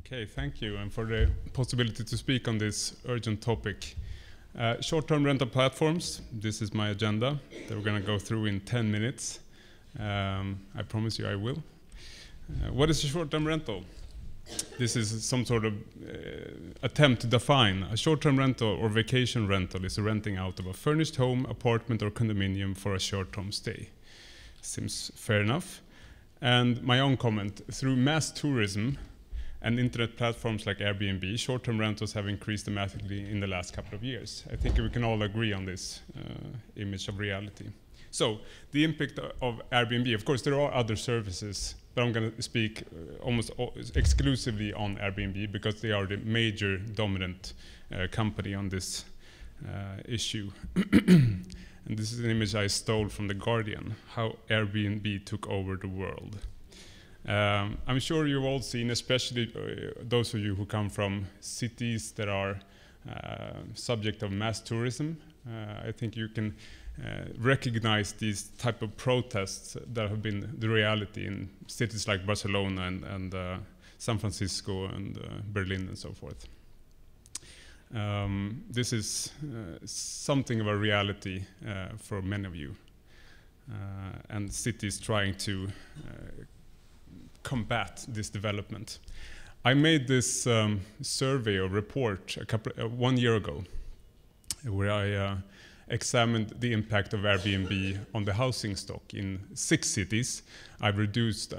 Okay, thank you, and for the possibility to speak on this urgent topic. Short-term rental platforms, this is my agenda that we're going to go through in 10 minutes. I promise you I will. What is a short-term rental? This is some sort of attempt to define. A short-term rental or vacation rental is a renting out of a furnished home, apartment or condominium for a short-term stay. Seems fair enough. And my own comment, through mass tourism and internet platforms like Airbnb, short-term rentals have increased dramatically in the last couple of years. I think we can all agree on this image of reality. So, the impact of Airbnb, of course there are other services, but I'm going to speak almost exclusively on Airbnb because they are the major dominant company on this issue. And this is an image I stole from The Guardian, how Airbnb took over the world. I'm sure you've all seen, especially those of you who come from cities that are subject of mass tourism. I think you can recognize these type of protests that have been the reality in cities like Barcelona and San Francisco and Berlin and so forth. This is something of a reality for many of you, and cities trying to combat this development. I made this survey or report 1 year ago, where I examined the impact of Airbnb on the housing stock in 6 cities. I've reduced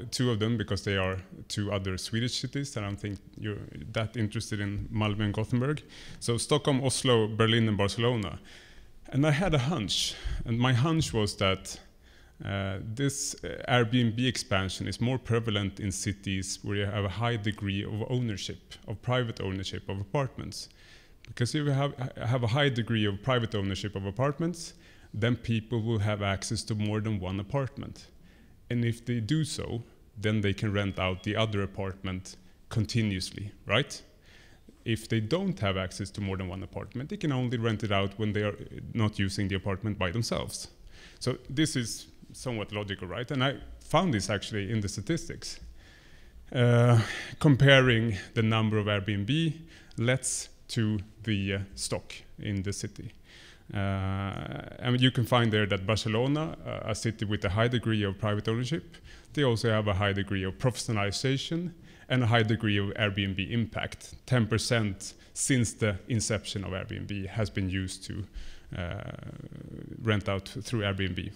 2 of them because they are 2 other Swedish cities, and I don't think you're that interested in Malmö and Gothenburg. So Stockholm, Oslo, Berlin, and Barcelona. And I had a hunch, and my hunch was that this Airbnb expansion is more prevalent in cities where you have a high degree of ownership, of private ownership of apartments. Because if you have a high degree of private ownership of apartments, then people will have access to more than one apartment. And if they do so, then they can rent out the other apartment continuously, right? If they don't have access to more than one apartment, they can only rent it out when they are not using the apartment by themselves. So this is somewhat logical, right? And I found this actually in the statistics. Comparing the number of Airbnb lets to the stock in the city. And you can find there that Barcelona, a city with a high degree of private ownership, they also have a high degree of professionalization and a high degree of Airbnb impact. 10% since the inception of Airbnb has been used to rent out through Airbnb.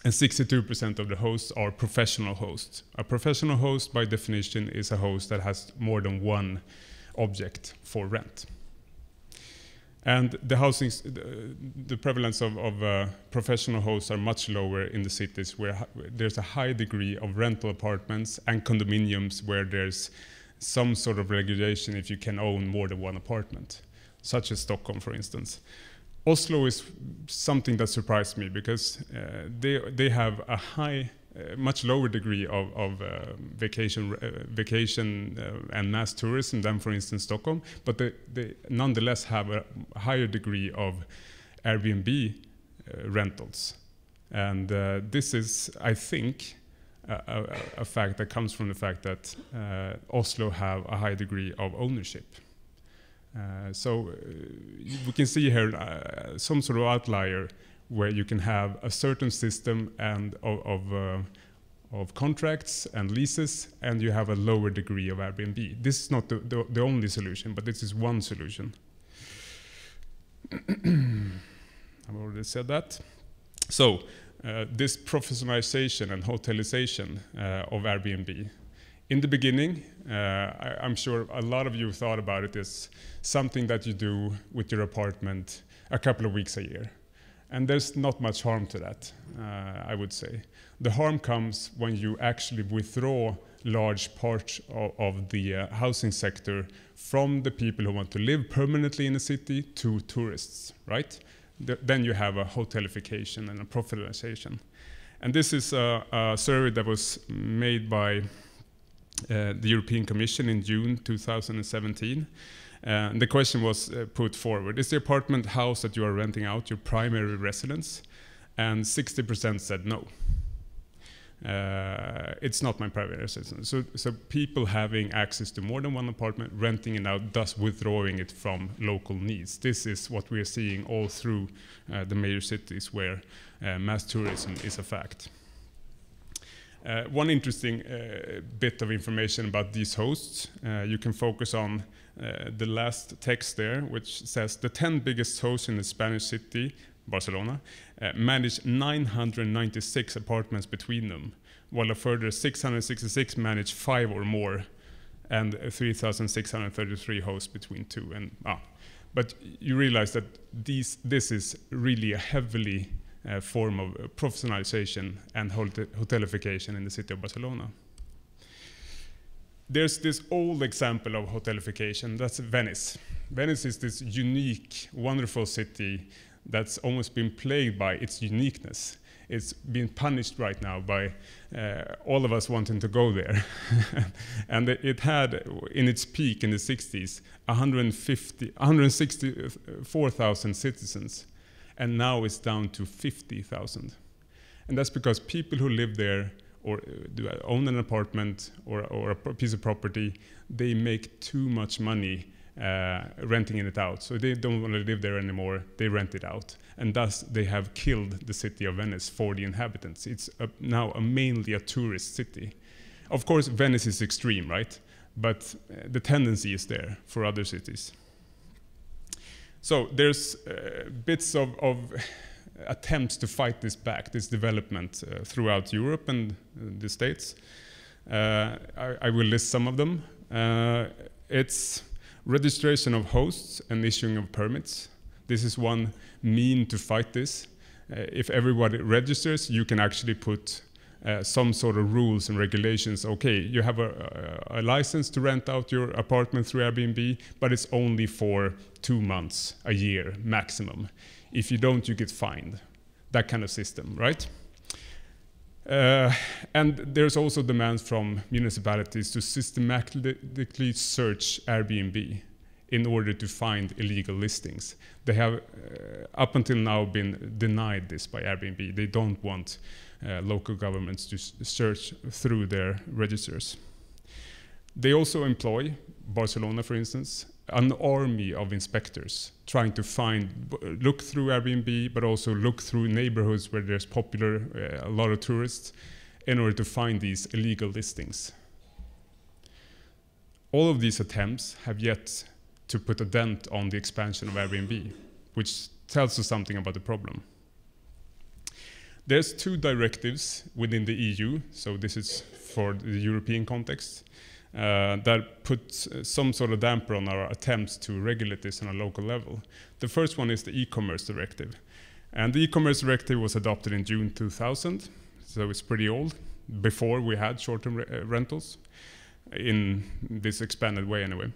And 62% of the hosts are professional hosts. A professional host, by definition, is a host that has more than one object for rent. And the prevalence of professional hosts are much lower in the cities where there's a high degree of rental apartments and condominiums where there's some sort of regulation if you can own more than one apartment, such as Stockholm, for instance. Oslo is something that surprised me because they have a much lower degree of vacation and mass tourism than, for instance, Stockholm, but they nonetheless have a higher degree of Airbnb rentals. And this is, I think, a fact that comes from the fact that Oslo have a high degree of ownership. So we can see here some sort of outlier where you can have a certain system and of contracts and leases, and you have a lower degree of Airbnb. This is not the only solution, but this is one solution. I've already said that. So this professionalization and hotelization of Airbnb. In the beginning, I'm sure a lot of you thought about it as something that you do with your apartment a couple of weeks a year. And there's not much harm to that, I would say. The harm comes when you actually withdraw large parts of the housing sector from the people who want to live permanently in a city to tourists, right? Then you have a hotelification and a professionalization. And this is a survey that was made by the European Commission in June 2017. The question was put forward: is the apartment house that you are renting out your primary residence? And 60% said no. it's not my private residence. So people having access to more than one apartment, renting it out, thus withdrawing it from local needs. This is what we are seeing all through the major cities where mass tourism is a fact. One interesting bit of information about these hosts, you can focus on the last text there, which says the 10 biggest hosts in the Spanish city, Barcelona, manage 996 apartments between them, while a further 666 manage 5 or more, and 3,633 hosts between 2. But you realize that this is really a heavily form of professionalization and hotelification in the city of Barcelona. There's this old example of hotelification, that's Venice. Venice is this unique, wonderful city that's almost been plagued by its uniqueness. It's being punished right now by all of us wanting to go there. And it had, in its peak in the 60s, 164,000 citizens. And now it's down to 50,000. And that's because people who live there or own an apartment or a piece of property, they make too much money renting it out. So they don't want to live there anymore, they rent it out. And thus they have killed the city of Venice for the inhabitants. It's now mainly a tourist city. Of course, Venice is extreme, right? But the tendency is there for other cities. So there's bits of attempts to fight this back, this development throughout Europe and the States. I will list some of them. It's registration of hosts and issuing of permits. This is one mean to fight this. If everybody registers, you can actually put some sort of rules and regulations. Okay, you have a license to rent out your apartment through Airbnb, but it's only for 2 months, a year maximum. If you don't, you get fined. That kind of system, right? And there's also demands from municipalities to systematically search Airbnb in order to find illegal listings. They have up until now been denied this by Airbnb. They don't want local governments to search through their registers. They also employ, Barcelona for instance, an army of inspectors trying to look through Airbnb, but also look through neighborhoods where there's a lot of tourists in order to find these illegal listings. All of these attempts have yet to put a dent on the expansion of Airbnb, which tells us something about the problem. There's 2 directives within the EU, so this is for the European context, that puts some sort of damper on our attempts to regulate this on a local level. The first one is the e-commerce directive. And the e-commerce directive was adopted in June 2000, so it's pretty old, before we had short-term rentals, in this expanded way anyway.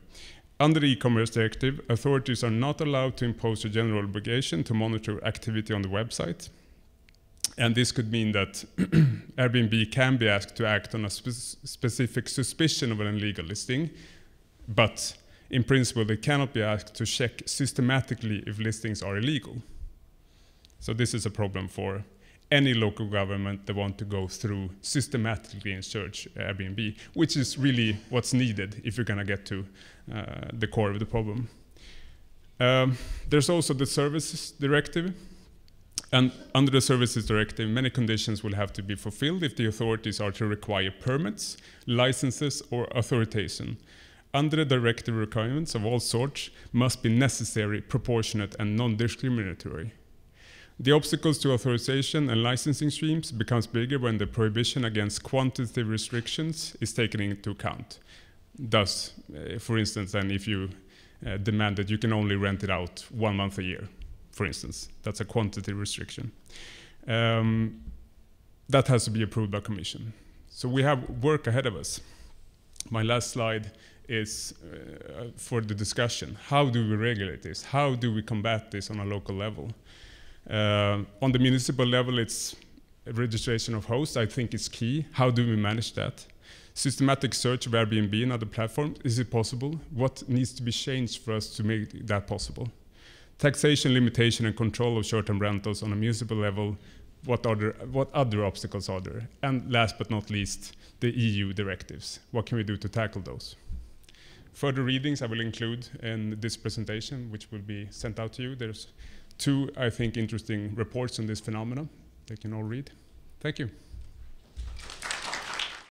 Under the e-commerce directive, authorities are not allowed to impose a general obligation to monitor activity on the website. And this could mean that Airbnb can be asked to act on a specific suspicion of an illegal listing, but in principle, they cannot be asked to check systematically if listings are illegal. So this is a problem for any local government that want to go through systematically and search Airbnb, which is really what's needed if you're going to get to the core of the problem. There's also the services directive. And under the Services Directive, many conditions will have to be fulfilled if the authorities are to require permits, licenses, or authorization. Under the directive, requirements of all sorts must be necessary, proportionate, and non-discriminatory. The obstacles to authorization and licensing streams becomes bigger when the prohibition against quantitative restrictions is taken into account. Thus, for instance, then if you demand that you can only rent it out 1 month a year, for instance, that's a quantity restriction. That has to be approved by Commission. So we have work ahead of us. My last slide is for the discussion. How do we regulate this? How do we combat this on a local level? On the municipal level, it's registration of hosts. I think it's key. How do we manage that? Systematic search of Airbnb and other platforms, is it possible? What needs to be changed for us to make that possible? Taxation, limitation, and control of short-term rentals on a municipal level, what other obstacles are there? And last but not least, the EU directives. What can we do to tackle those? Further readings I will include in this presentation, which will be sent out to you. There's 2, I think, interesting reports on this phenomenon they can all read. Thank you.